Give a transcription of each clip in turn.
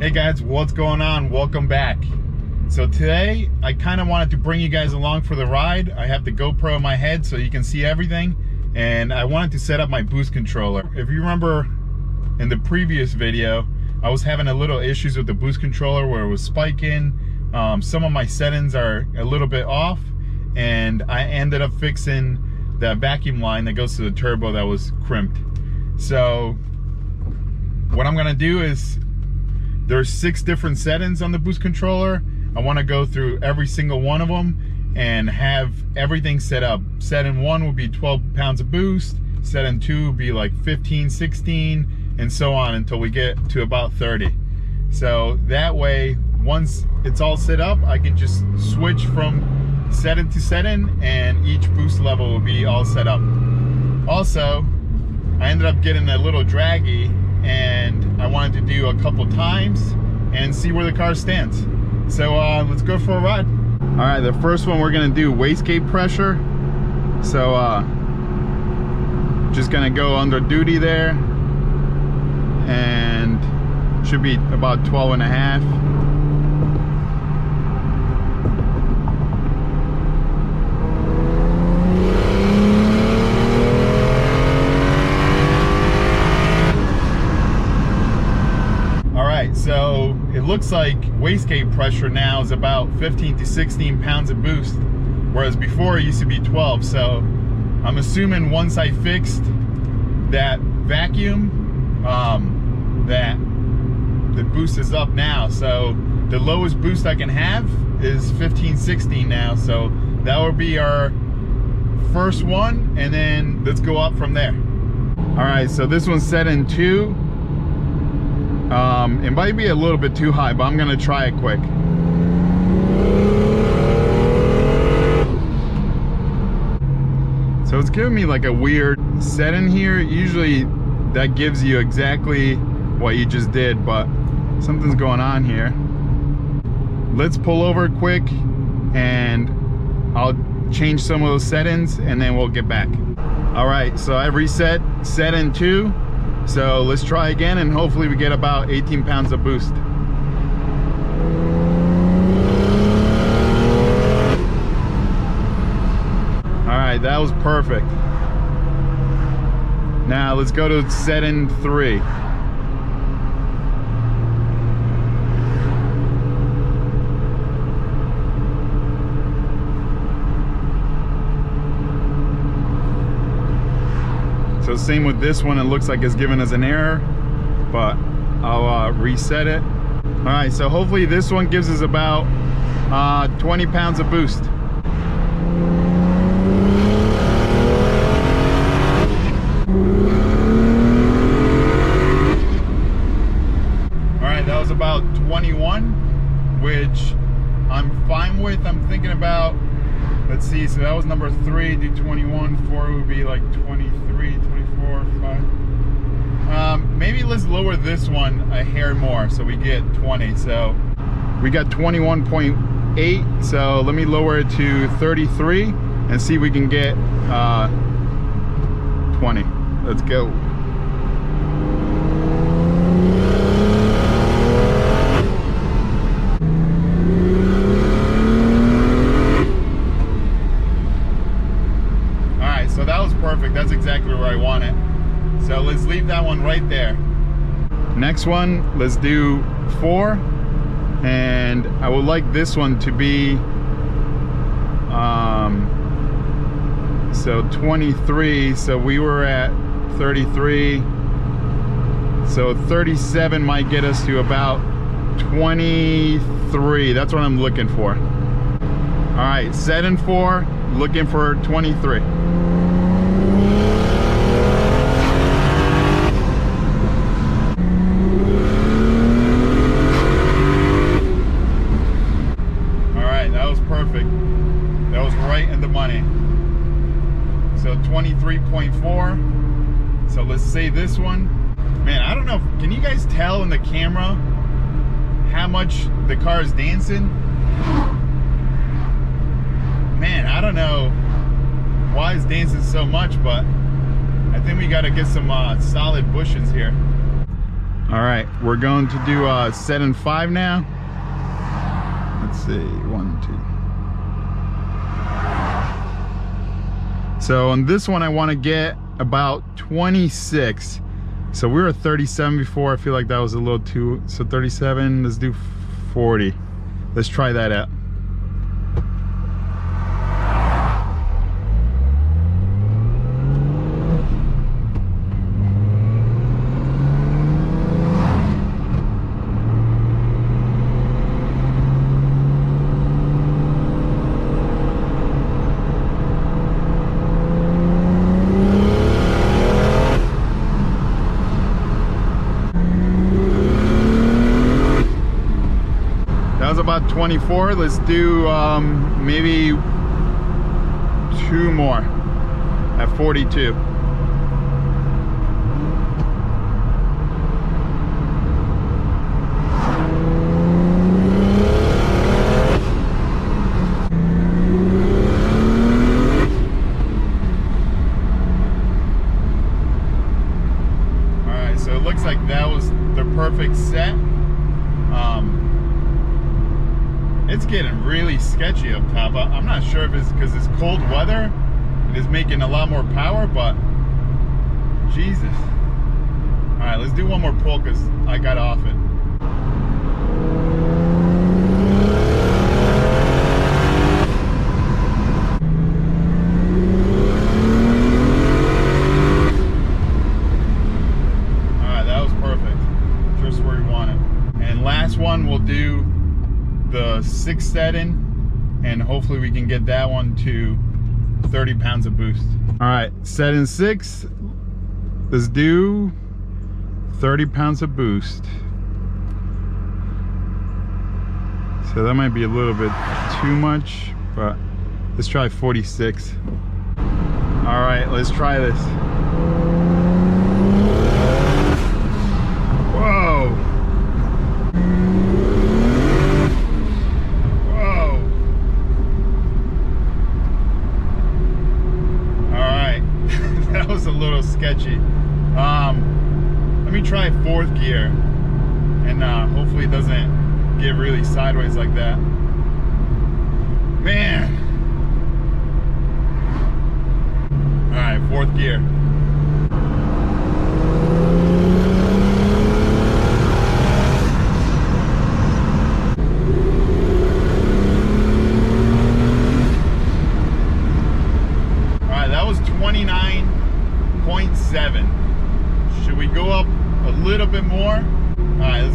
Hey guys, what's going on? Welcome back. So today I kind of wanted to bring you guys along for the ride. I have the GoPro in my head so you can see everything, and I wanted to set up my boost controller. If you remember in the previous video, I was having a little issues with the boost controller where it was spiking. Some of my settings are a little bit off, and I ended up fixing the vacuum line that goes to the turbo that was crimped. So what I'm gonna do is, there's 6 different settings on the boost controller. I want to go through every single one of them and have everything set up. Setting 1 would be 12 pounds of boost. Setting 2 would be like 15, 16, and so on until we get to about 30. So that way, once it's all set up, I can just switch from setting to setting and each boost level will be all set up. Also, I ended up getting a little Dragy, and I wanted to do a couple times and see where the car stands. So let's go for a ride. All right, the first one we're gonna do wastegate pressure. So just gonna go under duty there, and should be about 12.5. So it looks like wastegate pressure now is about 15 to 16 pounds of boost, whereas before it used to be 12. So I'm assuming once I fixed that vacuum, that the boost is up now. So the lowest boost I can have is 15, 16 now. So that would be our first one, and then let's go up from there. All right, so this one's set in 2. It might be a little bit too high, but I'm gonna try it quick. So it's giving me like a weird setting here. Usually that gives you exactly what you just did, but something's going on here. Let's pull over quick and I'll change some of those settings and then we'll get back. All right, so I reset setting 2. So let's try again and hopefully we get about 18 pounds of boost. All right, that was perfect. Now let's go to setting 3. So same with this one, it looks like it's giving us an error, but I'll reset it. All right, so hopefully this one gives us about 20 pounds of boost. All right, that was about 21, which I'm fine with. I'm thinking about, let's see, so that was number 3, do 21, 4 would be like 23, 24, 5. Maybe let's lower this one a hair more so we get 20. So we got 21.8, so let me lower it to 33 and see if we can get 20. Let's go. So that was perfect. That's exactly where I want it. So let's leave that one right there. Next one, let's do 4. And I would like this one to be so 23. So we were at 33. So 37 might get us to about 23. That's what I'm looking for. All right, setting 4, looking for 23. Perfect. That was right in the money. So 23.4. So let's save this one. Man, I don't know. Can you guys tell in the camera how much the car is dancing? Man, I don't know why it's dancing so much, but I think we got to get some solid bushings here. All right, we're going to do set in 5 now. Let's see, 1, 2. So on this one, I want to get about 26. So we were at 37 before. I feel like that was a little too. So 37. Let's do 40. Let's try that out. About 24. Let's do maybe 2 more at 42. Alright, so it looks like that was the perfect set. It's getting really sketchy up top. I'm not sure if it's because it's cold weather. It is making a lot more power, but Jesus. All right, let's do one more pull because I got off it. All right, that was perfect. Just where we want it. And last one, we'll do the 6 setting, and hopefully we can get that one to 30 pounds of boost. All right, set in 6. Let's do 30 pounds of boost. So that might be a little bit too much, but let's try 46. All right, let's try this. Whoa. That was a little sketchy. Let me try 4th gear, and hopefully it doesn't get really sideways like that. Man. All right, 4th gear. All right, that was 29.7. Should we go up a little bit more? All right,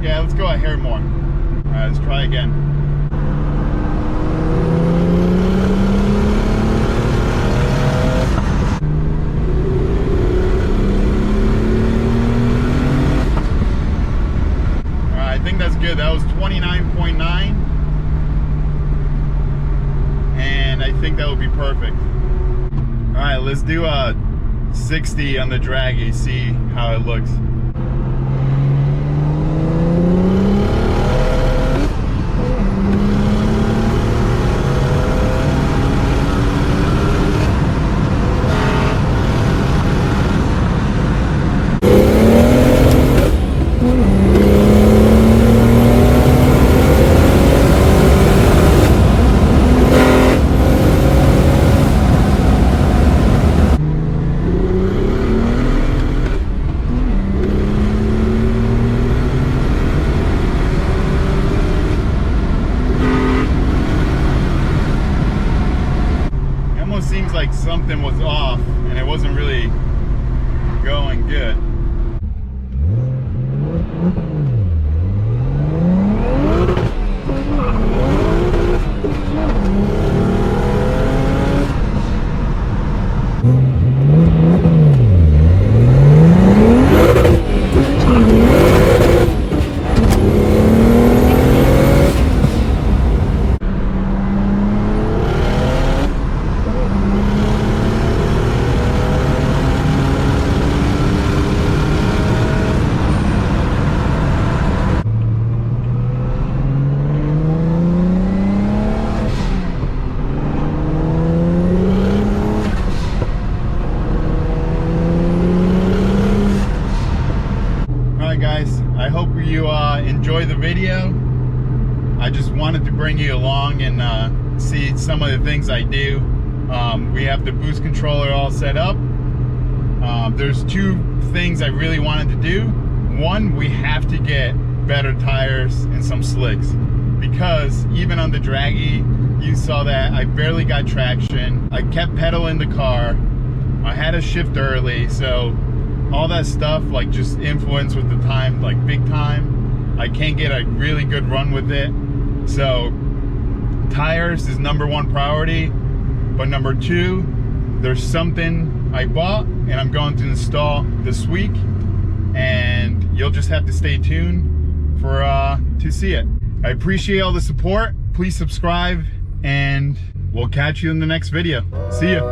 yeah, let's go a hair more. All right, let's try again. All right, I think that's good. That was 29.9, and I think that would be perfect. All right, let's do a 60 on the Dragy, see how it looks. Seems like something was off and it wasn't really going good. enjoy the video. I just wanted to bring you along and see some of the things I do. We have the boost controller all set up. There's two things I really wanted to do. One, we have to get better tires and some slicks, because even on the Dragy, you saw that I barely got traction. I kept pedaling the car. I had to shift early, so all that stuff like just influenced with the time, like big time. I can't get a really good run with it. So tires is #1 priority, but #2, there's something I bought and I'm going to install this week, and you'll just have to stay tuned for to see it. I appreciate all the support. Please subscribe, and we'll catch you in the next video. See ya.